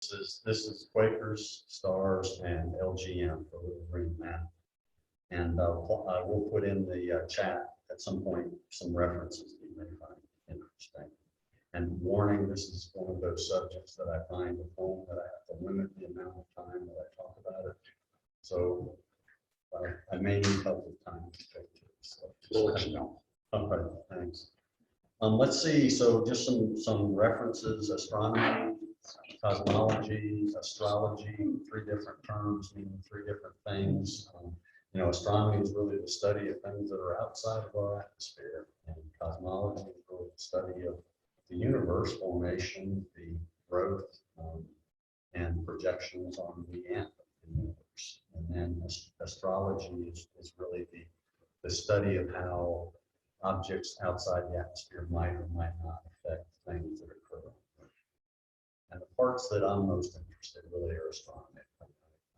this is Quakers, stars, and LGM for Little Green Map. And I will put in the chat at some point some references that you may find interesting. And warning, this is one of those subjects that I find at home that I have to limit the amount of time that I talk about it. So I may need help with time to take to it. So We'll let you know. Okay, thanks. Let's see, so just some references: astronomy, cosmology, astrology, three different terms meaning three different things. You know, astronomy is really the study of things that are outside of our atmosphere, and cosmology is really the study of the universe formation, the growth, and projections on the end of the universe. And then astrology is really the study of how objects outside the atmosphere might or might not affect things that occur. And the parts that I'm most interested in really are astronomy.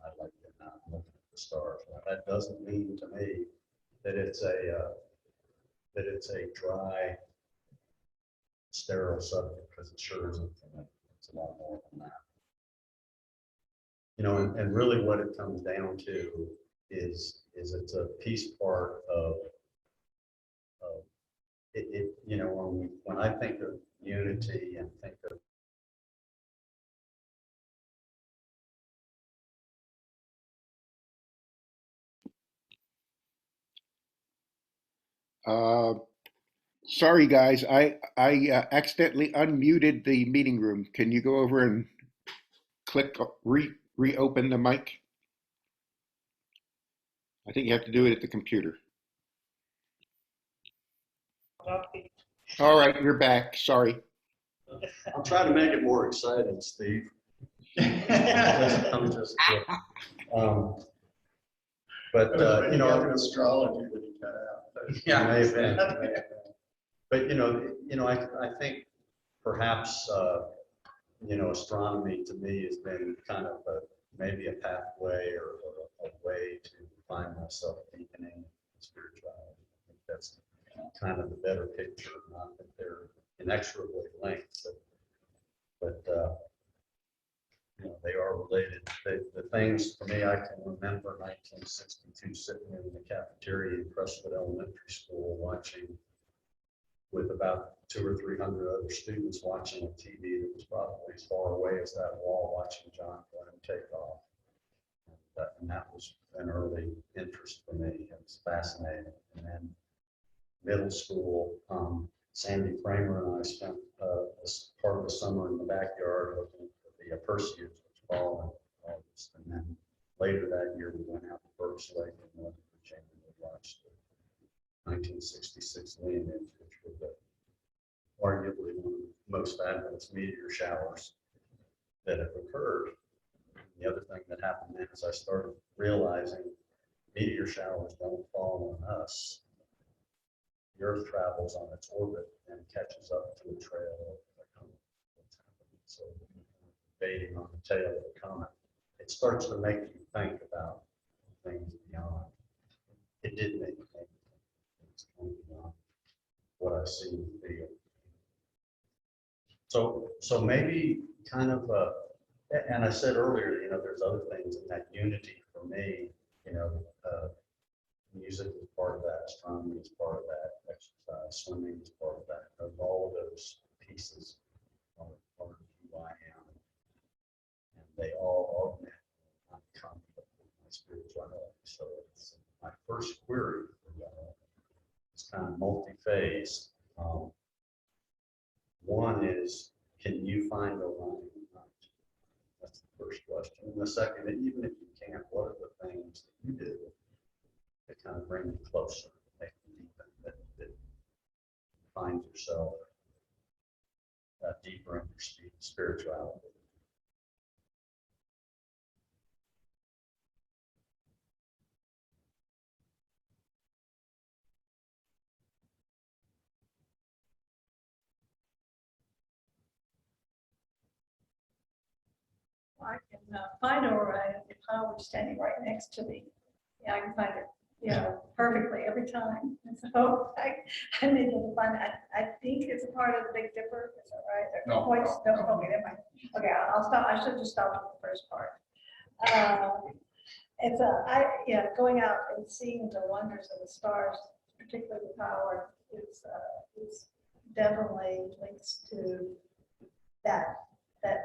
I like it now, looking at the stars. Now, that doesn't mean to me that it's a dry, sterile subject, because it sure isn't. It's a lot more than that. You know, and really what it comes down to is it's a piece part of it. You know, when I think of unity and think of Sorry, guys, I accidentally unmuted the meeting room. Can you go over and click reopen the mic? I think you have to do it at the computer. All right, you're back. Sorry. I'm trying to make it more exciting, Steve. But you know, astrology that he cut out. yeah, may have been. But you know, I think perhaps you know, astronomy to me has been kind of maybe a pathway or a way to find myself deepening spirituality. I think that's kind of the better picture. Not that they're inexorably linked, but you know, they are related. The things for me, I can remember 1962 sitting in the cafeteria in Crestwood Elementary School watching with about 200 or 300 other students watching a TV that was probably as far away as that wall, watching John Glenn take off. And that was an early interest for me. It was fascinating. And then middle school, Sandy Kramer and I spent this part of the summer in the backyard looking at the Perseus, which fall in August. And then later that year, we went out to Burks Lake in Northern Virginia and watched the 1966 Leonid, which was arguably one of the most fabulous meteor showers that have occurred. And the other thing that happened then is I started realizing meteor showers don't fall on us. The Earth travels on its orbit and catches up to a trail of a comet. So, debating on the tail of the comet, it starts to make you think about things beyond. It did make me think. It's kind of beyond what I see and feel. So maybe kind of, and I said earlier, you know, there's other things in that unity for me. You know, music is part of that, astronomy is part of that, exercise, swimming is part of that. All of those pieces are part of who I am, and they all augment my conflict with my spirituality. So it's my first query for y'all. It's kind of multi-phase. One is, can you find a line of night? That's the first question. And the second, even if you can't, what are the things that you do that kind of bring you closer, make you deepen, that find yourself deeper in your spirituality? I can find her if I was standing right next to me. Yeah, I can find her. perfectly every time. And so I'm able to find, I think it's a part of the Big Dipper, is that right? No, Points? no, No, okay, never mind. Okay, I'll stop, I should just stop at the first part. It's going out and seeing the wonders of the stars, particularly the power, is definitely links to that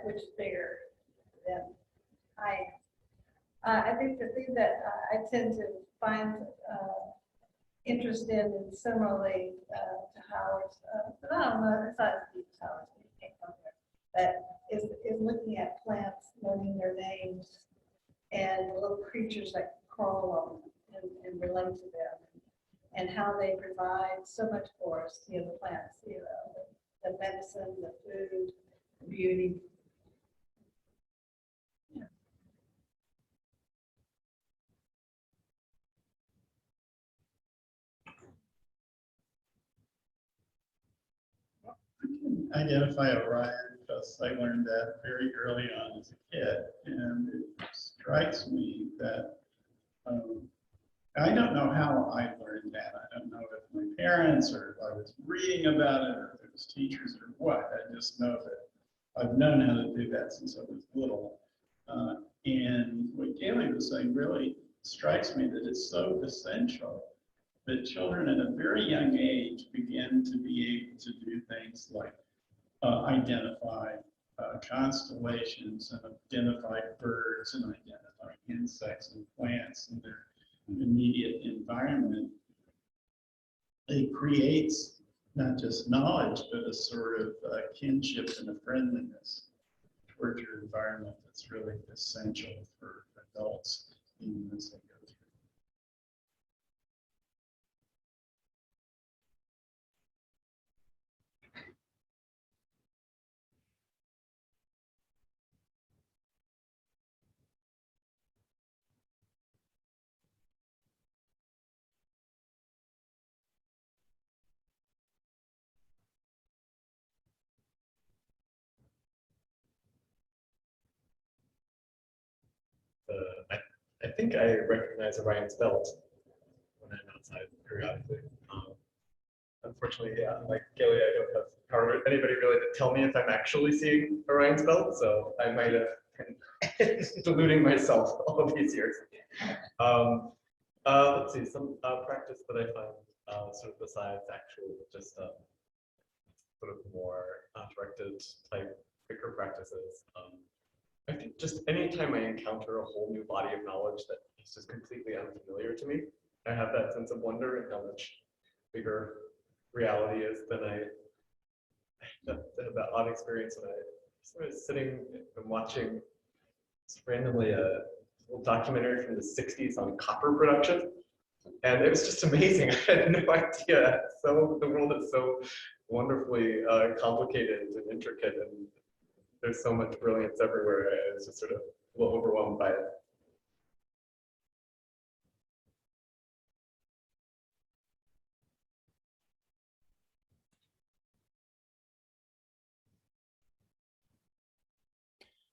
which is bigger than I think the thing that I tend to find interested in similarly to Howard's, but I don't know, it's not as deep as Howard's, you can't come there, but is looking at plants, learning their names, and the little creatures that crawl on them and relate to them, and how they provide so much for us, the plants, the medicine, the food, the beauty. Identify Orion because I learned that very early on as a kid, and it strikes me that I don't know how I learned that. I don't know if my parents or if I was reading about it or if it was teachers or what. I just know that I've known how to do that since I was little. And what Gailey was saying really strikes me that it's so essential that children at a very young age begin to be able to do things like identify constellations and identify birds and identify insects and plants in their immediate environment. It creates not just knowledge, but a sort of kinship and a friendliness towards your environment that's really essential for adults even as they go through. I think I recognize Orion's belt when I'm outside periodically. Unfortunately, yeah, like Gilly, I don't have power anybody really to tell me if I'm actually seeing Orion's belt, so I might have been deluding myself all these years. Let's see, some practice that I find sort of besides actual just sort of more directed type quicker practices. I think just anytime I encounter a whole new body of knowledge that is just completely unfamiliar to me, I have that sense of wonder and how much bigger reality is than I have that odd experience when I sort of sitting and watching randomly a little documentary from the 60s on copper production. And it was just amazing. I had no idea. So the world is so wonderfully complicated and intricate, and there's so much brilliance everywhere. I was just sort of a little overwhelmed by it.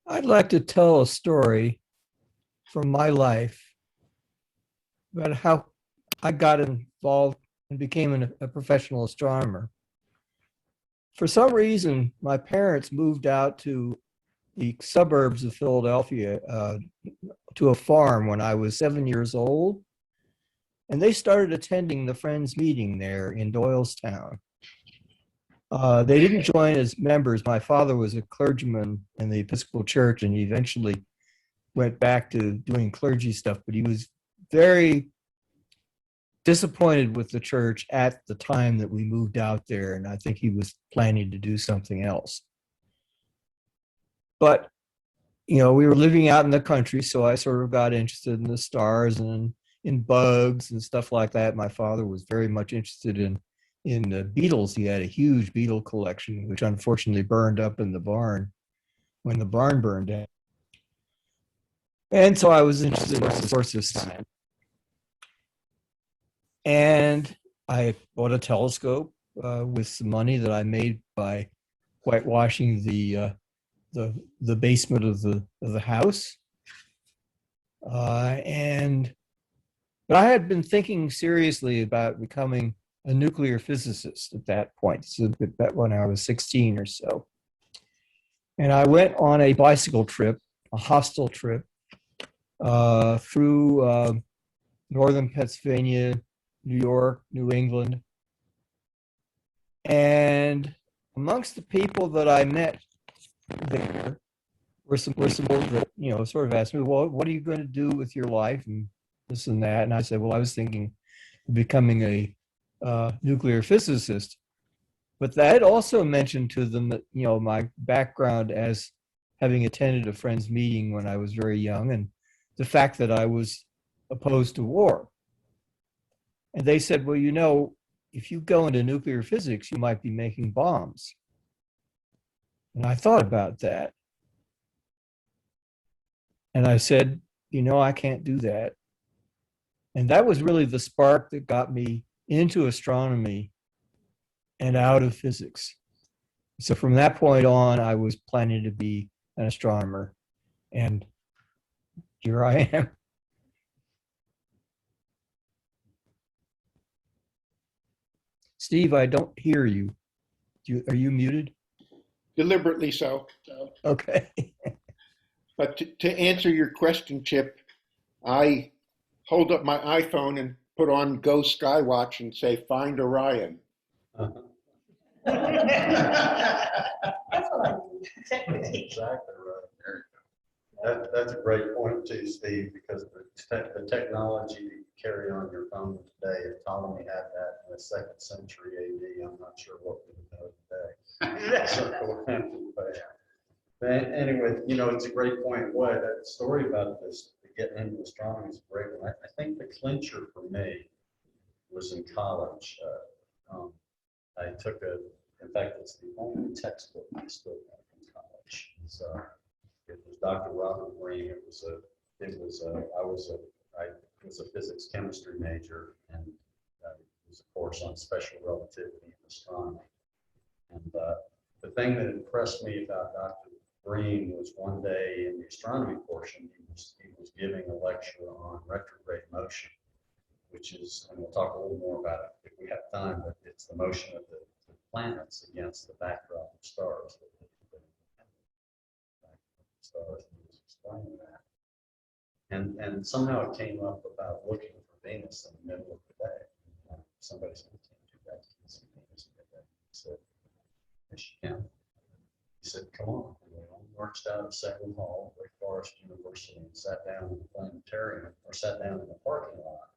I'd like to tell a story from my life about how I got involved and became a professional astronomer. For some reason, my parents moved out to the suburbs of Philadelphia to a farm when I was 7 years old, and they started attending the Friends meeting there in Doylestown. They didn't join as members. My father was a clergyman in the Episcopal Church, and he eventually went back to doing clergy stuff, but he was very disappointed with the church at the time that we moved out there, and I think he was planning to do something else. But, you know, we were living out in the country, so I sort of got interested in the stars and in bugs and stuff like that. My father was very much interested in the beetles. He had a huge beetle collection, which unfortunately burned up in the barn when the barn burned down. And so I was interested in the source of science. And I bought a telescope with some money that I made by whitewashing the basement of the house. And But I had been thinking seriously about becoming a nuclear physicist at that point, so that when I was 16 or so. And I went on a bicycle trip, a hostel trip, through northern Pennsylvania, New York, New England. And amongst the people that I met there were some people that, sort of asked me, well, what are you going to do with your life and this and that? And I said, well, I was thinking of becoming a nuclear physicist. But that also mentioned to them that, my background as having attended a friend's meeting when I was very young and the fact that I was opposed to war. And they said, well, if you go into nuclear physics, you might be making bombs. And I thought about that. And I said, I can't do that. And that was really the spark that got me into astronomy and out of physics. So from that point on, I was planning to be an astronomer. And here I am. Steve, I don't hear you. Are you muted? Deliberately so. Okay. But to answer your question, Chip, I hold up my iPhone and put on Go Skywatch and say, find Orion. Uh-huh. That's what I do. Exactly right. That's a great point too, Steve, because the technology you carry on your phone today, if Ptolemy had that in the 2nd century AD, I'm not sure what we would know today. But anyway, it's a great point. Boy, that story about this, getting into astronomy is a great one. I think the clincher for me was in college. I took in fact, it's the only textbook I still have in college. It was Dr. Robert Green. I was a physics chemistry major, and it was a course on special relativity and astronomy. And the thing that impressed me about Dr. Green was one day in the astronomy portion, he was giving a lecture on retrograde motion, which is, and we'll talk a little more about it if we have time, but it's the motion of the planets against the backdrop of stars. Stars, and he was explaining that. And somehow it came up about looking for Venus in the middle of the day. Somebody said, you can't do that. You can't see Venus in the day. He said, yes, you can. He said, come on. And we all marched out of Salem Hall, Wake Forest University, and sat down in the planetarium, or sat down in the parking lot.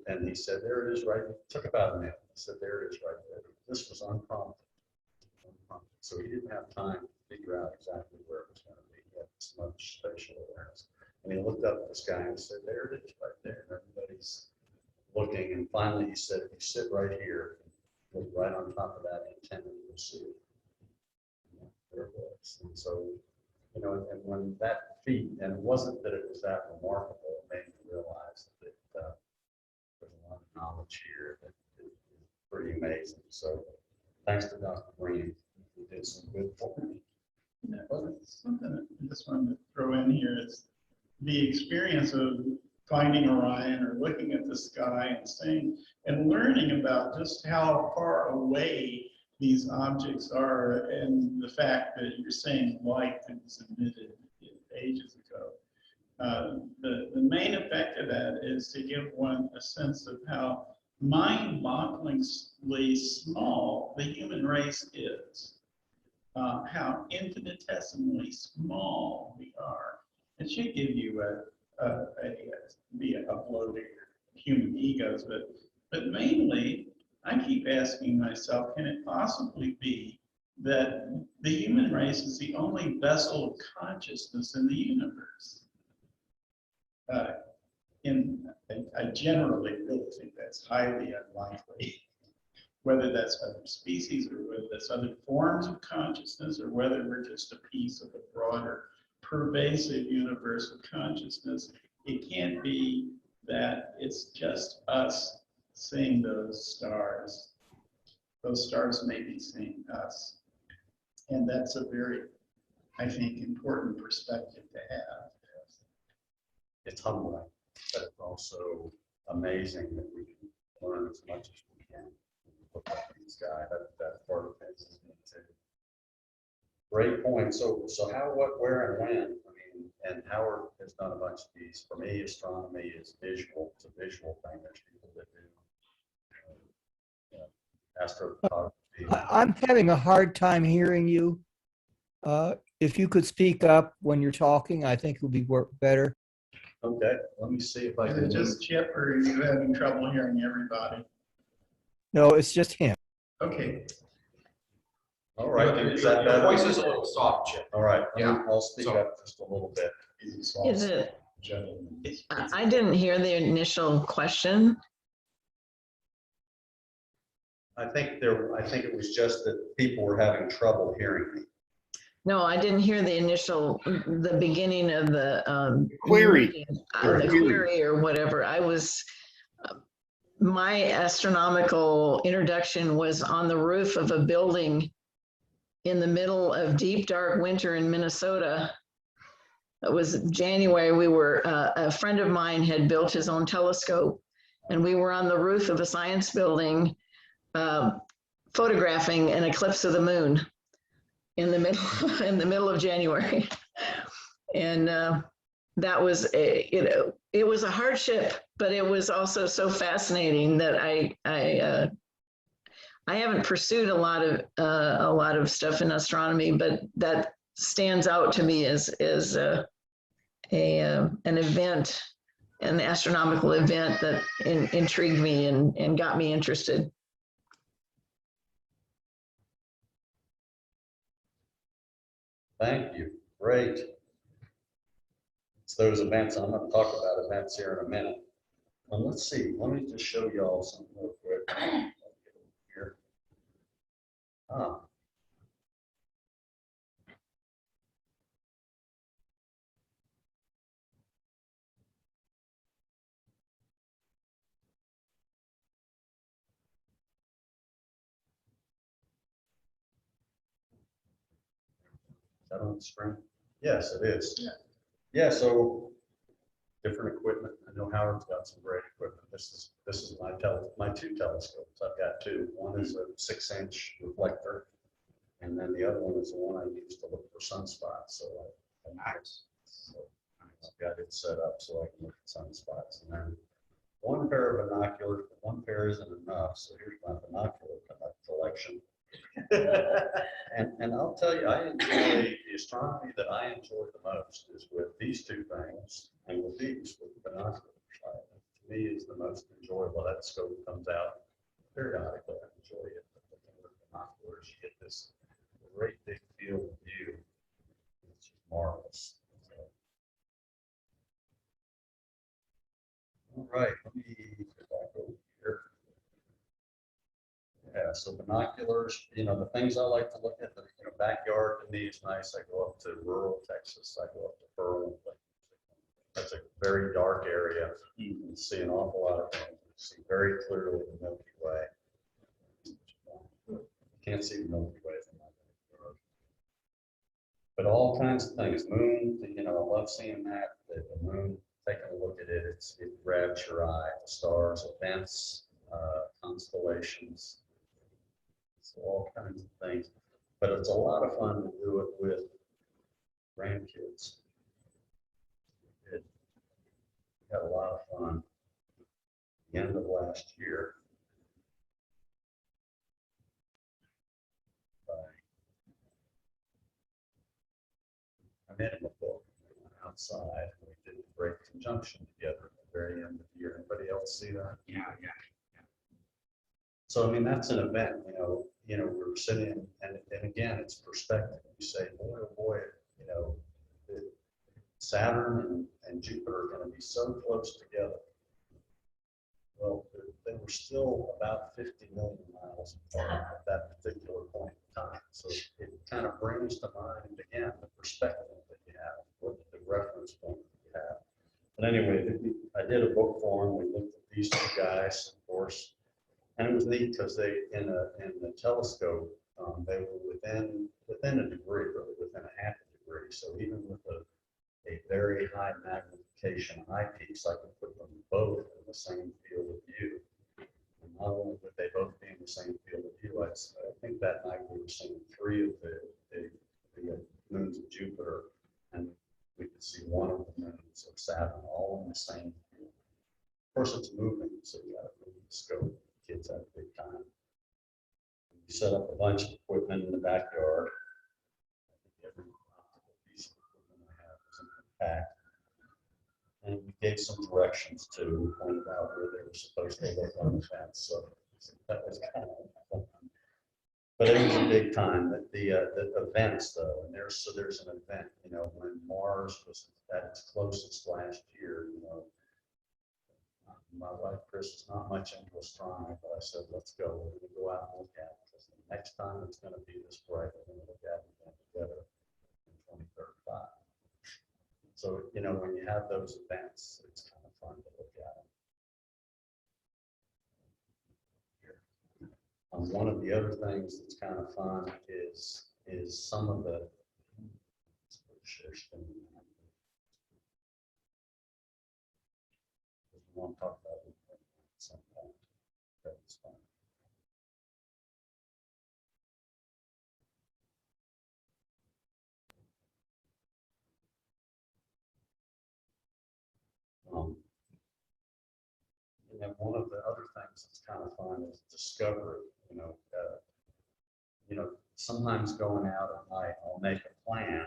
And he said, there it is, right? It took about a minute. He said, there it is, right there. This was unprompted. So he didn't have time to figure out exactly where it was going to be. He had this much spatial awareness. And he looked up at the sky and said, there it is, right there. And everybody's looking. And finally he said, if you sit right here, look right on top of that antenna, you'll see it. And there it was. And so, and when that feat, and it wasn't that it was that remarkable, it made me realize that there's a lot of knowledge here that is pretty amazing. So thanks to Dr. Green, he did some good for me. Something I just wanted to throw in here is the experience of finding Orion or looking at the sky and saying and learning about just how far away these objects are, and the fact that you're saying light that was emitted ages ago. The main effect of that is to give one a sense of how mind-bogglingly small the human race is, how infinitesimally small we are. It should give you be a blow to your human egos, but mainly, I keep asking myself, can it possibly be that the human race is the only vessel of consciousness in the universe? I generally really think that's highly unlikely. Whether that's other species or whether that's other forms of consciousness or whether we're just a piece of a broader pervasive universe of consciousness, it can't be that it's just us seeing those stars. Those stars may be seeing us. And that's a very, I think, important perspective to have. It's humbling, but it's also also amazing that we can learn as much as we can. Look at these guys, that part of it is neat too. Great point. So how, what, where, and when? I mean, and Howard has done a bunch of these. For me, astronomy is visual. It's a visual thing. There's people that do astrophotography. I'm having a hard time hearing you. If you could speak up when you're talking, I think it would be work better. Okay, let me see if I Is can it just Chip or are you having trouble hearing everybody? No, it's just him. Okay, All right, is that Your better? voice is a little soft, Chip. All right, Yeah, I'll speak so- up just a little bit. Is it, I didn't hear the initial question. I think it was just that people were having trouble hearing me. No, I didn't hear the beginning of the Query. meeting, the query or whatever. My astronomical introduction was on the roof of a building in the middle of deep, dark winter in Minnesota. It was January. A friend of mine had built his own telescope, and we were on the roof of a science building photographing an eclipse of the moon in the middle of January. And that was it was a hardship, but it was also so fascinating that I haven't pursued a lot of stuff in astronomy, but that stands out to me as an event, an astronomical event that intrigued me and got me interested. Thank you. Great. It's those events. I'm going to talk about events here in a minute. Let's see. Let me just show you all something real quick. Here. Is that on the screen? Yes, it is. Yeah, so different equipment. I know Howard's got some great equipment. This is my two telescopes. I've got two. One is a 6-inch reflector, and then the other one is the one I use to look for sunspots. So I've got it set up so I can look at sunspots. And then one pair of binoculars, but one pair isn't enough. So here's my binocular collection. And I'll tell you, I enjoy the astronomy that I enjoy the most is with these two things and with these, with the binoculars. To me, is the most enjoyable. That scope comes out periodically. I enjoy it. With binoculars, you get this great big field of view. It's just marvelous. All right, let me get back over here. Yeah, so binoculars, the things I like to look at, the backyard to me is nice. I go up to rural Texas. I go up to Pearl. That's a very dark area. You can see an awful lot of things. You see very clearly the Milky Way. You can't see the Milky Way from my backyard. But all kinds of things. Moon, I love seeing that. The moon, taking a look at it, it grabs your eye. The stars, events, constellations. So all kinds of things, but it's a lot of fun to do it with grandkids. We had a lot of fun at the end of last year. I met him a book. We went outside. We did the Great Conjunction together at the very end of the year. Anybody else see that? Yeah. So, I mean, that's an event, we're sitting and again, it's perspective. You say, boy, oh boy, Saturn and Jupiter are going to be so close together. Well, they were still about 50 million miles apart at that particular point in time. So it kind of brings to mind, again, the perspective that you have, what the reference point that you have. But anyway, I did a book for them. We looked at these two guys, of course. And it was neat because they, in the telescope, they were within a degree, really within a half a degree. So even with a very high magnification eyepiece, I could put them both both in the same field of view. And not only would they both be in the same field of view, I think that night we were seeing three of the moons of Jupiter, and we could see one of the moons of Saturn all in the same field. Of course, it's moving, so you got to move the scope. Kids have a big time. We set up a bunch of equipment in the backyard. I think every optical piece of equipment I have was in the pack. And we gave some directions to, we pointed out where they were supposed to look on the fence. So that was kind of fun. But it was a big time. That the events though, and there's an event, you know, when Mars was at its closest last year, you know, my wife Chris is not much into astronomy, but I said, let's go. We're going to go out and look at it because the next time it's going to be this bright, we're going to look at it again together in 2035. So, you know, when you have those events, it's kind of fun to look at them. One of the other things that's kind of fun is some of the we want to talk about it sometime. That's fun. And then one of the other things that's kind of fun is discovery. You know, sometimes going out at night, I'll make a plan.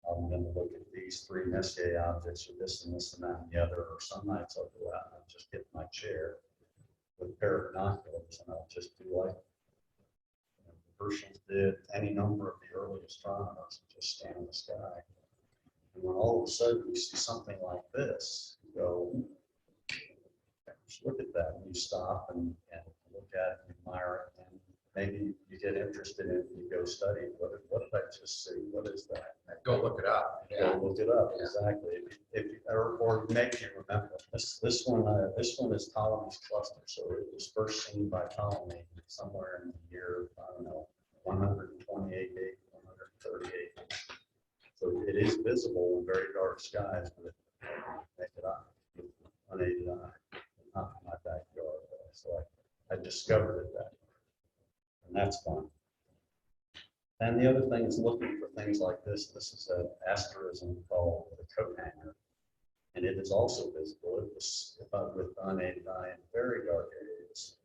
I'm going to look at these three Messier objects, or this and this and that and the other. Or some nights I'll go out and I'll just get in my chair with a pair of binoculars and I'll just do like the Herschel did, any number of the early astronomers, and just scan the sky. And when all of a sudden you see something like this, you go, just look at that, and you stop and look at it and admire it, and maybe you get interested in it and you go study it. What did I just see? What is that? Go look it up. Go look it up, Yeah. exactly. Or maybe you remember, this one is Ptolemy's cluster, so it was first seen by Ptolemy somewhere in the year, I don't know, 128 AD, 138. So it is visible in very dark skies with naked eye, with unaided eye, not in my backyard. So I discovered it that way, and that's fun. And the other thing is looking for things like this. This is an asterism called the coat hanger, and it is also visible. It was with unaided eye in very dark areas.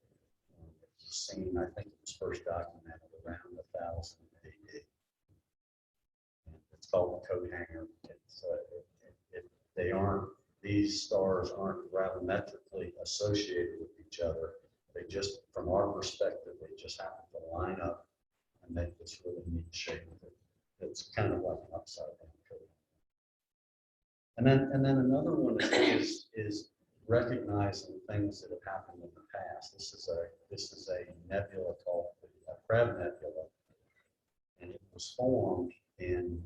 It was seen, I think it was first documented around 1000 AD. It's called the coat hanger. These stars aren't gravimetrically associated with each other. They just, from our perspective, they just happen to line up and make this really neat shape. It's kind of like an upside down coat. And then another one is recognizing things that have happened in the past. This is a nebula called the Crab Nebula, and it was formed in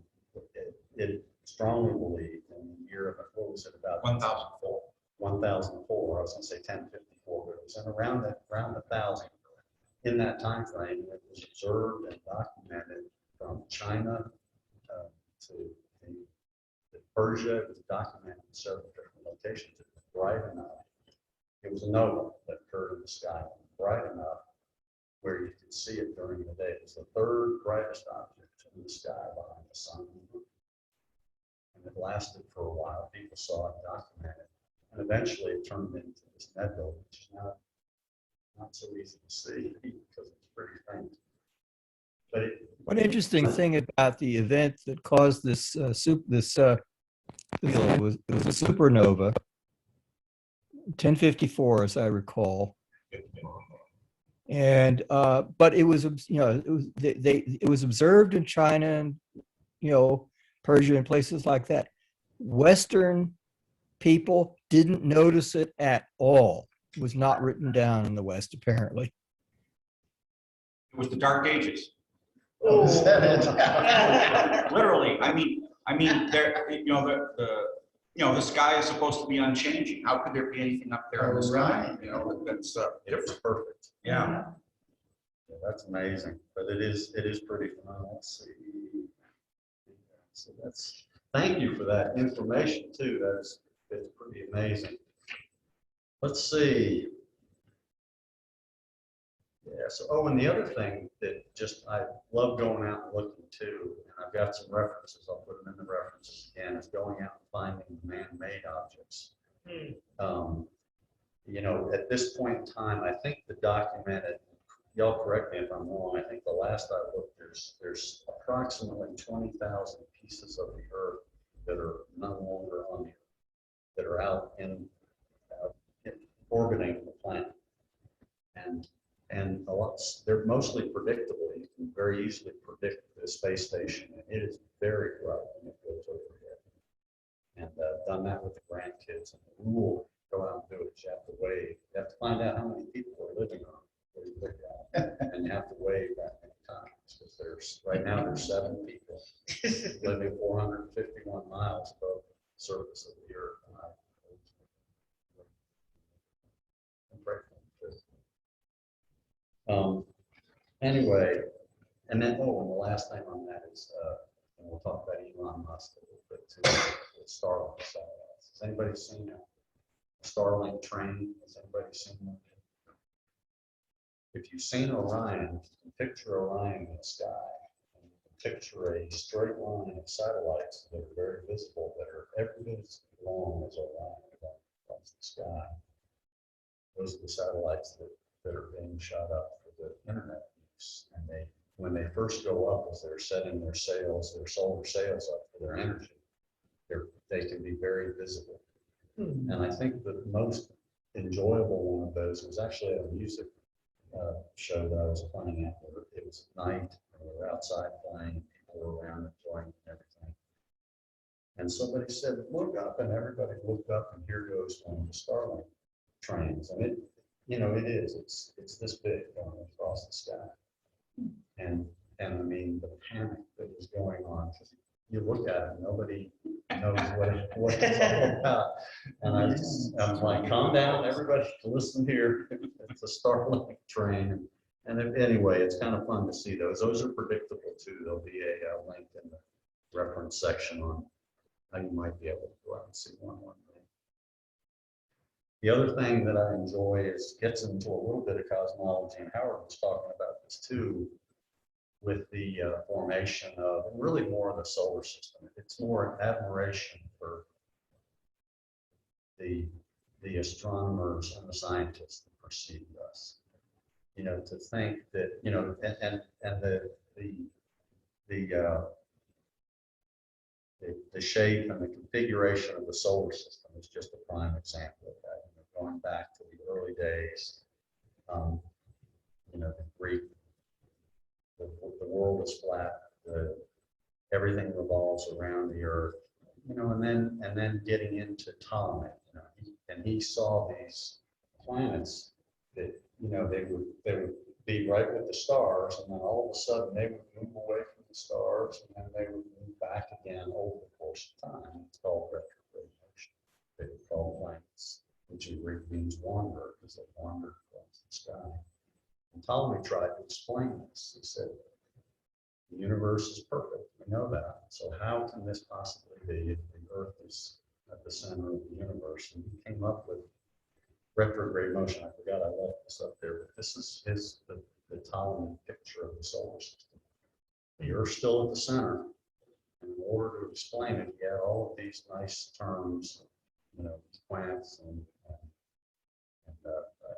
it strongly believed in the year of, what was it, about 1004. 1004. I was going to say 1054, but it was in around 1000. In that time frame, it was observed and documented from China to Persia. It was documented in several different locations. It was bright enough. It was a nova that occurred in the sky, bright enough where you could see it during the day. It was the third brightest object in the sky behind the sun. And it lasted for a while. People saw it, documented, and eventually it turned into this nebula, which is not so easy to see because it's pretty faint. But One interesting thing about the event that caused this it was a supernova, 1054, as I recall, and but it was it was observed in China and Persia and places like that. Western people didn't notice it at all. It was not written down in the West, apparently. It was the Dark Ages. Oh. Literally, I mean, there, the sky is supposed to be unchanging. How could there be anything up there in the sky? Right. That's it was perfect. yeah. Yeah, that's amazing, but it is pretty fun. Let's see. So thank you for that information too. It's pretty amazing. Let's see. Yeah, so, oh, and the other thing that just, I love going out and looking too, and I've got some references, I'll put them in the references again, is going out and finding man-made objects. You know, at this point in time, I think the documented, y'all correct me if I'm wrong, I think the last I looked, there's approximately 20,000 pieces of the earth that are no longer on the earth, that are out in orbiting the planet. And a lot, they're mostly predictable. You can very easily predict the space station, and it is very bright when it goes overhead. And done that with the grandkids. And the rule, go out and do it, you have to wave. You have to find out how many people are living on it before you look at it. And you have to wave that many times, because there's, right now, there's 7 people living 451 miles above the surface of the earth. And I'm grateful. Anyway, and then, oh, and the last thing on that is, and we'll talk about Elon Musk a little bit too, with Starlink satellites. Has anybody seen a Starlink train? Has anybody seen one? If you've seen Orion, you can picture Orion in the sky. And you can picture a straight line of satellites that are very visible, that are every bit as long as Orion across the sky. Those are the satellites that are being shot up for the internet use. And when they first go up, as they're setting their sails, their solar sails up for their energy, they can be very visible. And I think the most enjoyable one of those was actually a music show that I was playing at. It was at night, and we were outside playing, people were around enjoying everything. And somebody said, look up, and everybody looked up, and here goes one of the Starlink trains. And it, you know, it is, it's this big going across the sky. And I mean, the panic that was going on, because you look at it, nobody knows what it's all about. And I'm like, calm down, everybody, listen here. It's a Starlink train. And anyway, it's kind of fun to see those. Those are predictable too. There'll be a link in the reference section on how you might be able to go out and see one day. The other thing that I enjoy gets into a little bit of cosmology, and Howard was talking about this too, with the formation of, and really more of the solar system. It's more admiration for the astronomers and the scientists that preceded us. You know, to think that, you know, and the shape and the configuration of the solar system is just a prime example of that. You know, going back to the early days, you know, the Greek, the world is flat, everything revolves around the earth, you know, and then getting into Ptolemy, you know, he saw these planets that, you know, they would be right with the stars, and then all of a sudden they would move away from the stars, and then they would move back again over the course of time. It's called retrograde motion. They would call planets, which in Greek means wanderer, because they wandered across the sky. And Ptolemy tried to explain this. He said, the universe is perfect, we know that. So how can this possibly be if the Earth is at the center of the universe? And he came up with retrograde motion. I forgot I left this up there, but this is the Ptolemy picture of the solar system. The Earth's still at the center. And in order to explain it, he had all of these nice terms, you know, planets and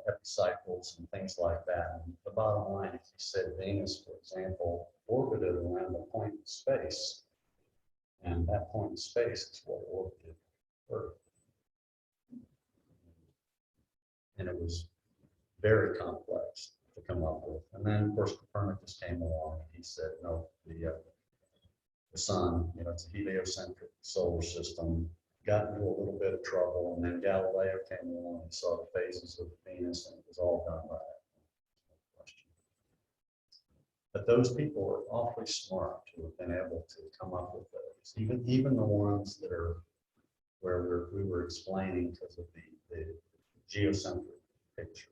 epicycles and things like that. And the bottom line, if you said Venus, for example, orbited around a point in space, and that point in space is what orbited Earth. And it was very complex to come up with. And then, of course, Copernicus came along and he said, no, the sun, you know, it's a heliocentric solar system. Got into a little bit of trouble, and then Galileo came along and saw the phases of Venus, and it was all done by that. But those people are awfully smart to have been able to come up with those. Even the ones that are where we were explaining because of the geocentric picture.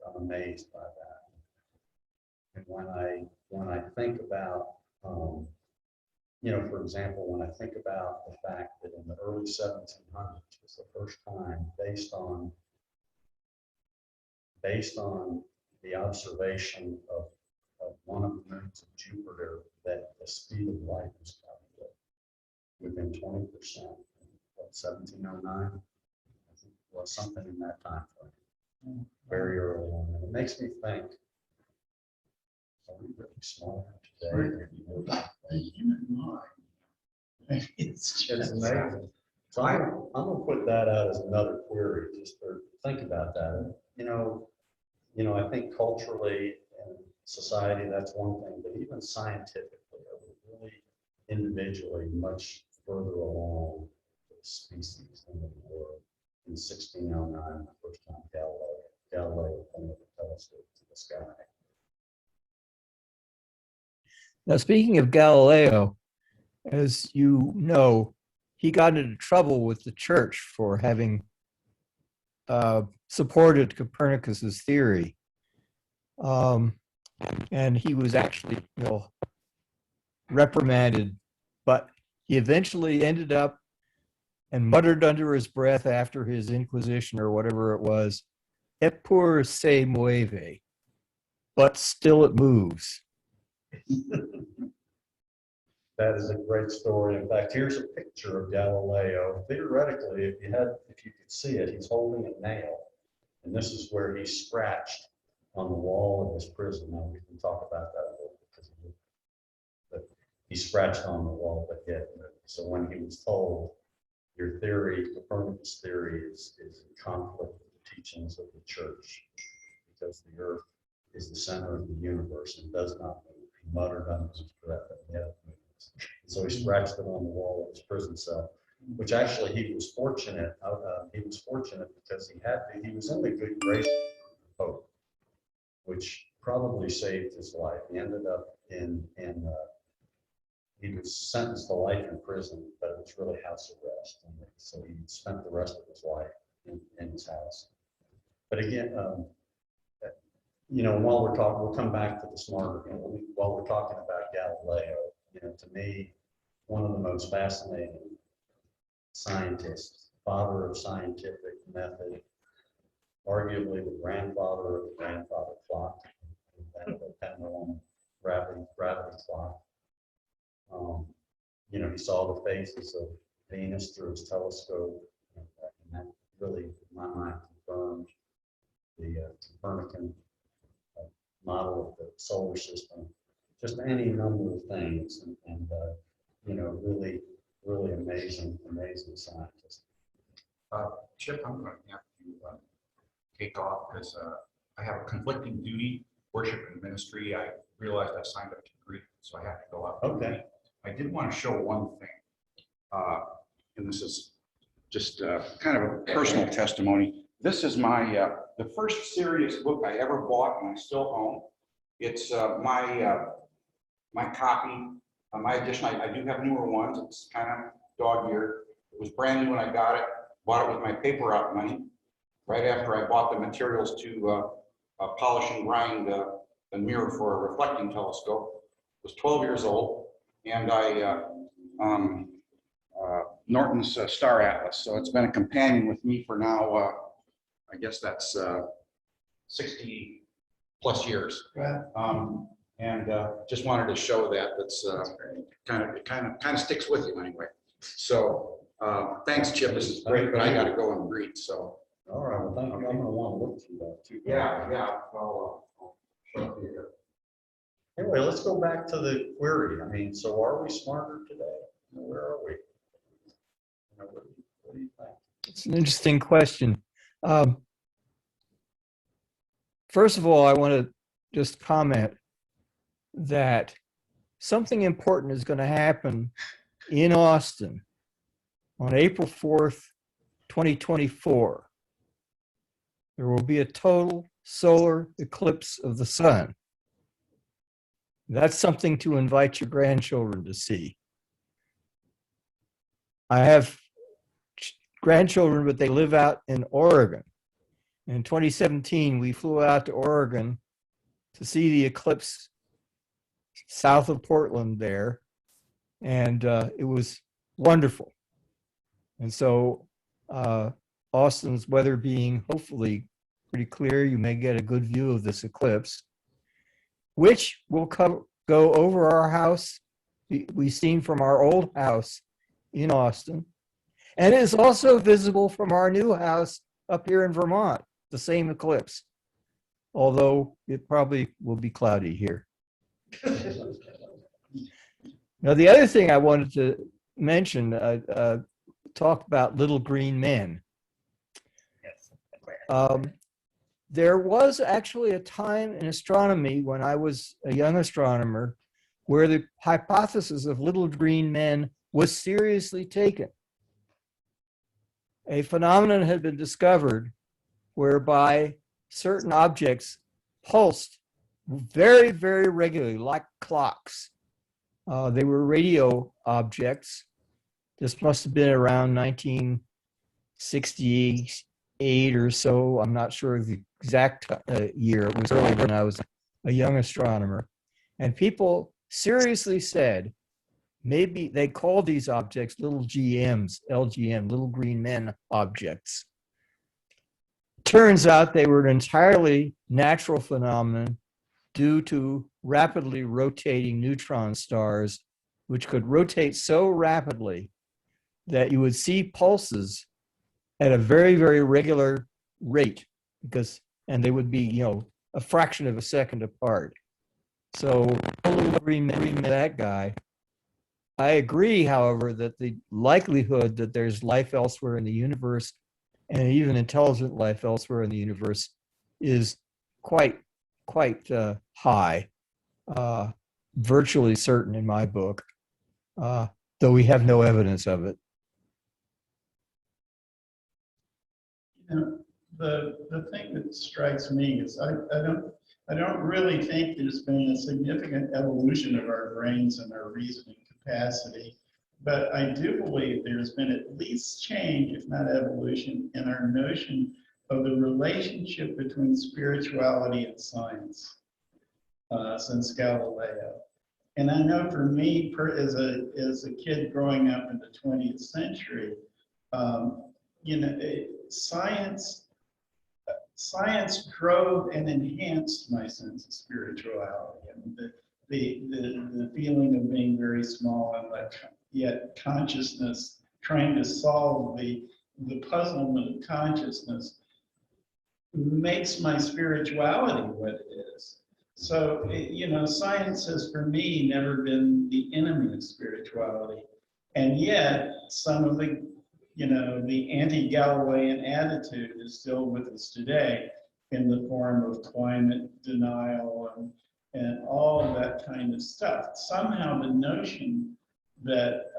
I'm amazed by that. And when I think about you know, for example, when I think about the fact that in the early 1700s was the first time, based on based on the observation of one of the moons of Jupiter, that the speed of light was calculated within 20%. What, 1709? I think it was something in that time frame, very early on. And it makes me think, are we really smart today? The human mind. It's It's just. amazing. So I'm gonna put that out as another query, just to think about that. I think culturally and society, that's one thing, but even scientifically, are we really individually much further along the species than we were in 1609, the first time Galileo pointed the telescope to the sky. Now, speaking of Galileo, as you know, he got into trouble with the church for having supported Copernicus's theory. And he was actually, reprimanded, but he eventually ended up and muttered under his breath after his inquisition or whatever it was, "Eppur se muove," but still it moves. That is a great story. In fact, here's a picture of Galileo. Theoretically, if you could see it, he's holding a nail, and this is where he scratched on the wall of his prison. Now we can talk about that a little bit because but he scratched on the wall, but yet. So when he was told, your theory, Copernicus' theory, is in conflict with the teachings of the church, because the Earth is the center of the universe and does not move. He muttered under his breath that the Earth moves. So he scratched it on the wall of his prison cell, which actually he was fortunate. He was fortunate because he was in the good grace of the Pope, which probably saved his life. He ended up he was sentenced to life in prison, but it was really house arrest. And so he spent the rest of his life in his house. But again, while we're talking, we'll come back to the smarter, while we're talking about Galileo, to me, one of the most fascinating scientists, father of scientific method, arguably the grandfather of the grandfather clock, the pendulum gravity clock. He saw the phases of Venus through his telescope, and that really, in my mind, confirmed the Copernican model of the solar system. Just any number of things, and really, really amazing scientist. Chip, I'm going to have to take off because I have a conflicting duty, worship and ministry. I realized I signed up to Greek, so I have to go out. Okay. I did want to show one thing, and this is just kind of a personal testimony. This is my the first serious book I ever bought, and I still own. It's my copy, my edition. I do have newer ones. It's kind of dog-eared. It was brand new when I got it. Bought it with my paper route money. Right after I bought the materials to polish and grind the mirror for a reflecting telescope. I was 12 years old, and I Norton's Star Atlas. So it's been a companion with me for now. I guess that's 60 plus years. Wow. And just wanted to show that it kind of sticks with you anyway. So thanks, Chip. This is great, but I got to go and greet. So. All right. Well, thank you. I'm going to want to look through that too. Yeah. I'll show it to you. Anyway, let's go back to the query. I mean, so are we smarter today? Where are we? What do you think? It's an interesting question. First of all, I want to just comment that something important is going to happen in Austin on April 4th, 2024. There will be a total solar eclipse of the sun. That's something to invite your grandchildren to see. I have grandchildren, but they live out in Oregon. In 2017, we flew out to Oregon to see the eclipse south of Portland there, and it was wonderful. And so Austin's weather being hopefully pretty clear. You may get a good view of this eclipse, which will go over our house we've seen from our old house in Austin. And it is also visible from our new house up here in Vermont, the same eclipse, although it probably will be cloudy here. Now, the other thing I wanted to mention, talk about little green men. There was actually a time in astronomy when I was a young astronomer where the hypothesis of little green men was seriously taken. A phenomenon had been discovered whereby certain objects pulsed very, very regularly, like clocks. They were radio objects. This must have been around 1968 or so. I'm not sure of the exact year. It was early when I was a young astronomer. And people seriously said, maybe they called these objects little GMs, LGM, little green men objects. Turns out they were an entirely natural phenomenon due to rapidly rotating neutron stars, which could rotate so rapidly that you would see pulses at a very, very regular rate, and they would be, a fraction of a second apart. So, that guy. I agree, however, that the likelihood that there's life elsewhere in the universe, and even intelligent life elsewhere in the universe, is quite high, virtually certain in my book, though we have no evidence of it. The thing that strikes me is I don't really think there's been a significant evolution of our brains and our reasoning capacity, but I do believe there's been at least change, if not evolution, in our notion of the relationship between spirituality and science since Galileo. And I know for me, as a kid growing up in the 20th century, science drove and enhanced my sense of spirituality and the feeling of being very small and yet consciousness, trying to solve the puzzlement of consciousness makes my spirituality what it is. So, science has for me never been the enemy of spirituality. And yet some of the anti-Galilean attitude is still with us today in the form of climate denial and all of that kind of stuff. Somehow the notion that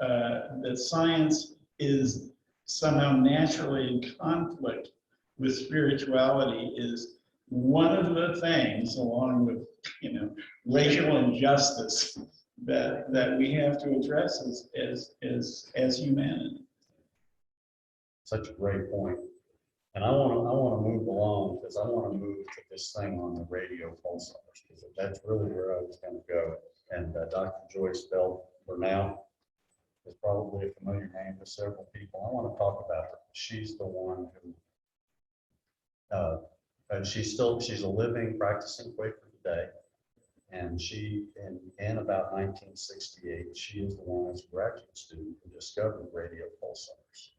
science is somehow naturally in conflict with spirituality is one of the things, along with racial injustice, that we have to address as humanity. Such a great point. And I want to move along because I want to move to this thing on the radio pulsars, because that's really where I was going to go. And Dr. Joyce Bell-Burnell is probably a familiar name to several people. I want to talk about her. She's the one who, and she's a living, practicing Quaker today. And in about 1968, she is the one as a graduate student who discovered radio pulsars.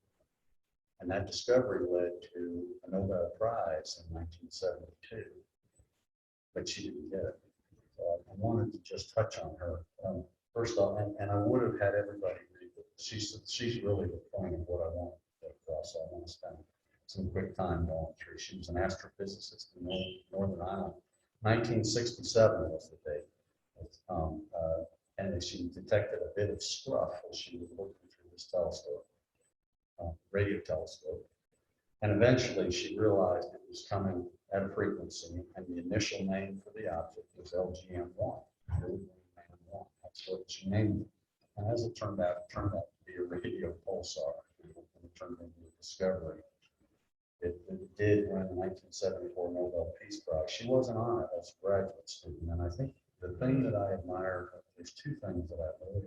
And that discovery led to a Nobel Prize in 1972, but she didn't get it. So I wanted to just touch on her. First off, and I would have had everybody read it. She's really the point of what I want to get across. So I want to spend some quick time going through. She was an astrophysicist in Northern Ireland. 1967 was the date. And she detected a bit of scruff as she was looking through this telescope. Radio telescope, and eventually she realized it was coming at a frequency, and the initial name for the object was LGM1. That's what she named it. And as it turned out to be a radio pulsar, and it turned into a discovery. It did win the 1974 Nobel Peace Prize. She wasn't on it as a graduate student, and I think the thing that I admire, there's two things that I really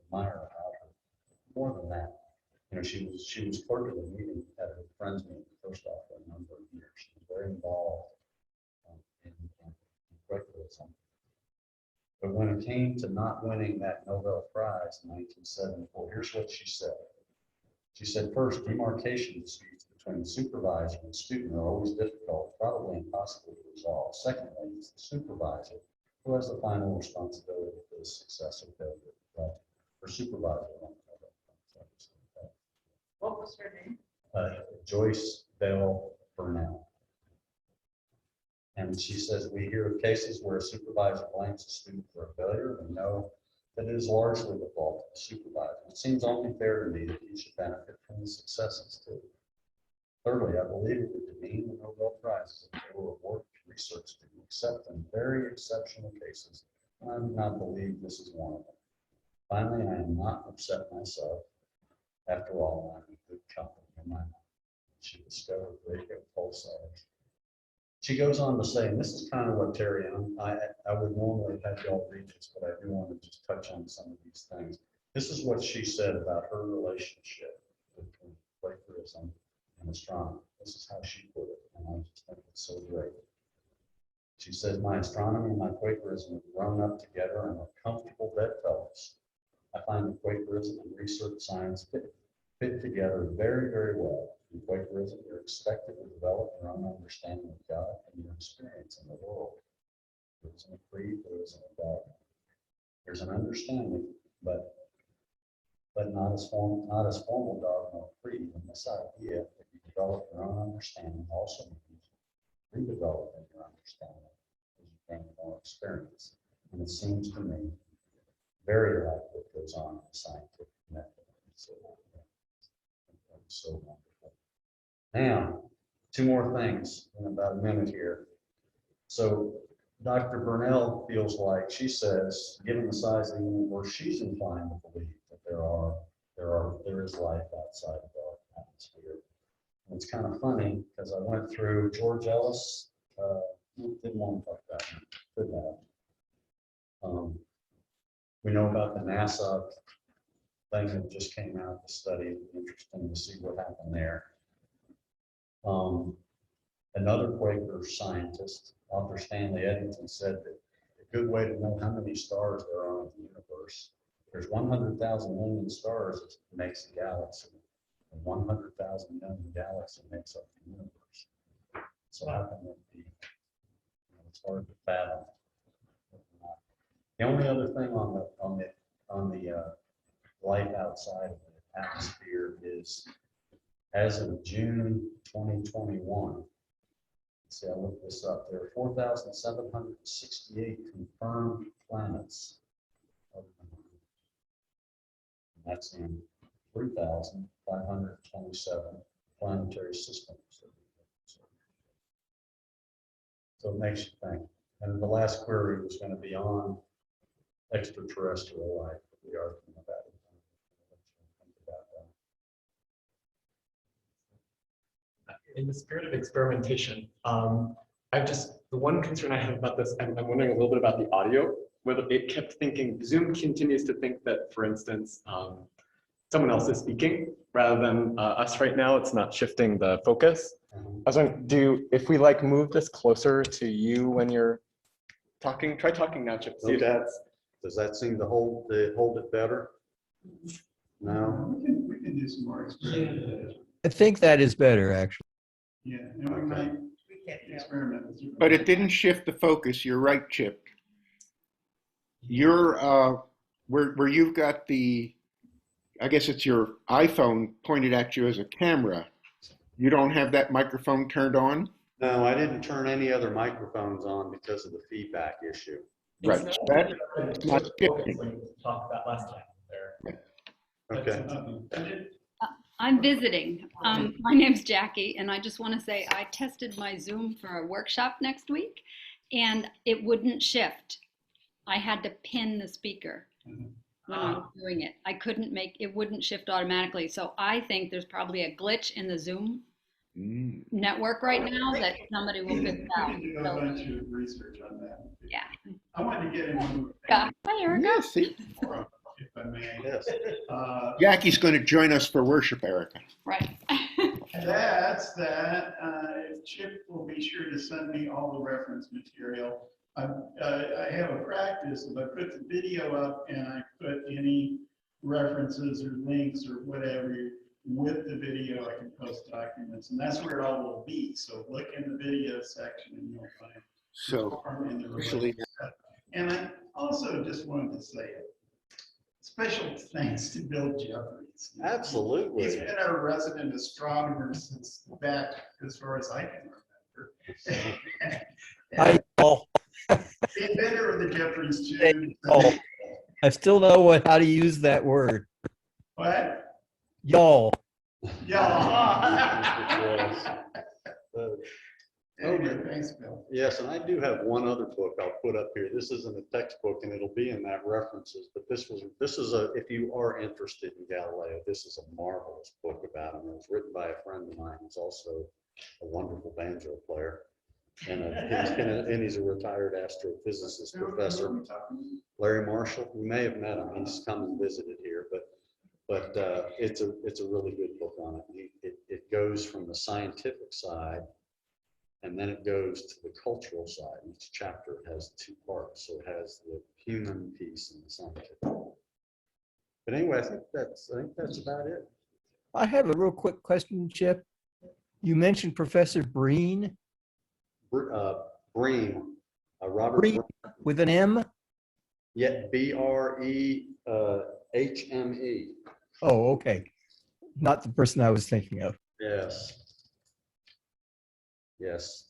admire about her. More than that, she was clerk of the meeting at her friend's meeting, first off, for a number of years. She was very involved in Quakerism. But when it came to not winning that Nobel Prize in 1974, here's what she said. She said, first, demarcation disputes between the supervisor and student are always difficult, probably impossible to resolve. Secondly, it's the supervisor who has the final responsibility for the success or failure. Right? Her supervisor won't know that. What was her name? Joyce Bell Burnell. And she says, we hear of cases where a supervisor blames a student for a failure and know that it is largely the fault of the supervisor. It seems only fair to me that he should benefit from the successes too. Thirdly, I believe it would demean the Nobel Prizes if they were awarded to research students, except in very exceptional cases, and I do not believe this is one of them. Finally, I am not upset myself. After all, I'm in good company in my mind. She discovered radio pulsars. She goes on to say, and this is kind of what Terry, I would normally have y'all read this, but I do want to just touch on some of these things. This is what she said about her relationship between Quakerism and astronomy. This is how she put it, and I just think it's so great. She says, my astronomy and my Quakerism have grown up together and are comfortable bedfellows. I find that Quakerism and research science fit together very, very well. In Quakerism, you're expected to develop your own understanding of God and your experience in the world. There isn't a creed, there isn't a dogma. There's an understanding, but not as formal dogma or creed. And this idea that you develop your own understanding also means redeveloping your understanding as you gain more experience. And it seems to me very like what goes on in the scientific method. So wonderful. Now, two more things in about a minute here. So Dr. Burnell feels like, she says, given the size of the universe, she's inclined to believe that there is life outside of our atmosphere. And it's kind of funny because I went through George Ellis, didn't want to talk about him, could have. We know about the NASA thing that just came out, the study. It'd be interesting to see what happened there. Another Quaker scientist, Dr. Stanley Eddington, said that a good way to know how many stars there are in the universe, there's 100,000 million stars that makes a galaxy, and 100,000 million galaxies makes up the universe. So how can it be? It's hard to fathom. The only other thing on the life outside of the atmosphere is, as of June 2021, see, I looked this up, there are 4,768 confirmed planets. And that's in 3,527 planetary systems. So it makes you think. And the last query was going to be on extraterrestrial life. We are thinking about it. In the spirit of experimentation, the one concern I have about this, I'm wondering a little bit about the audio, whether it kept thinking, Zoom continues to think that, for instance, someone else is speaking rather than us right now. It's not shifting the focus. I was wondering, if we like move this closer to you when you're talking, try talking now, Chip. See if that's. Does that seem to hold it better? No? We can do some more experiments. I think that is better, actually. Yeah, and we might experiment with it. But it didn't shift the focus. You're right, Chip. You're where you've got the, I guess it's your iPhone pointed at you as a camera. You don't have that microphone turned on? No, I didn't turn any other microphones on because of the feedback issue. Right. That's not shifting. When we talked about last time there. Okay. I'm visiting. My name's Jackie, and I just want to say I tested my Zoom for a workshop next week, and it wouldn't shift. I had to pin the speaker when I was doing it. I couldn't it wouldn't shift automatically. So I think there's probably a glitch in the Zoom network right now that somebody will figure out. We can do a bunch of research on that. Yeah. I wanted to get in one more thing. Yeah. Hi, Erica. Yeah, see, I may. Yes. Jackie's going to join us for worship, Erica. Right. That's that. Chip will be sure to send me all the reference material. I have a practice if I put the video up and I put any references or links or whatever with the video, I can post documents, and that's where it all will be. So look in the video section and you'll find So the form and the officially, related stuff. And I also just wanted to say special thanks to Bill Jeffries. Absolutely. He's been our resident astronomer since back, as far as I can remember. I, oh, The inventor of the Jeffries tube. oh, I still know how to use that word. What? Y'all. Yeah. Uh, Anyway, thanks, Bill. Yes, and I do have one other book I'll put up here. This isn't a textbook and it'll be in that references, but this is a, if you are interested in Galileo, this is a marvelous book about him. It was written by a friend of mine who's also a wonderful banjo player. And he's a retired astrophysicist professor. Larry Marshall, we may have met him. He's come and visited here, but it's a really good book on it. It goes from the scientific side, and then it goes to the cultural side. Each chapter has two parts, so it has the human piece and the scientific. But anyway, I think that's about it. I have a real quick question, Chip. You mentioned Professor Breen. Bream, Robert Breen with an M? Yeah, BREHME. Oh, okay. Not the person I was thinking of. Yes. Yes.